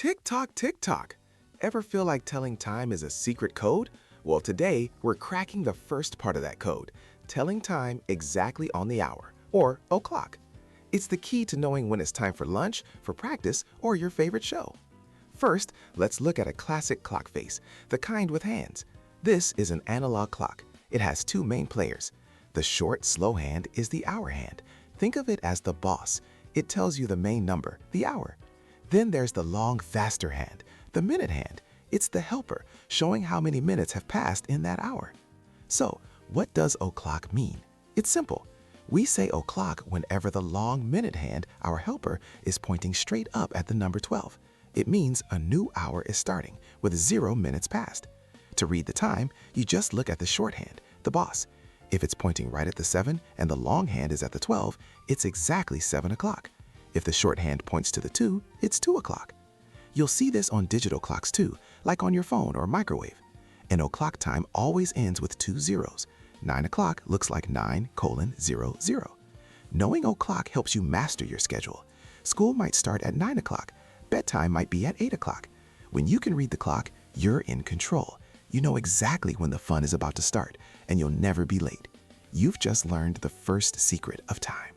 Tick-tock, tick-tock. Ever feel like telling time is a secret code? Well, today we're cracking the first part of that code, telling time exactly on the hour, or o'clock. It's the key to knowing when it's time for lunch, for practice, or your favorite show. First, let's look at a classic clock face, the kind with hands. This is an analog clock. It has two main players. The short, slow hand is the hour hand. Think of it as the boss. It tells you the main number, the hour. Then there's the long, faster hand, the minute hand. It's the helper, showing how many minutes have passed in that hour. So, what does o'clock mean? It's simple. We say o'clock whenever the long minute hand, our helper, is pointing straight up at the number 12. It means a new hour is starting, with 0 minutes past. To read the time, you just look at the short hand, the boss. If it's pointing right at the 7 and the long hand is at the 12, it's exactly 7 o'clock. If the short hand points to the 2, it's 2 o'clock. You'll see this on digital clocks too, like on your phone or microwave. An o'clock time always ends with 2 zeros. 9 o'clock looks like 9:00. Knowing o'clock helps you master your schedule. School might start at 9 o'clock. Bedtime might be at 8 o'clock. When you can read the clock, you're in control. You know exactly when the fun is about to start, and you'll never be late. You've just learned the first secret of time.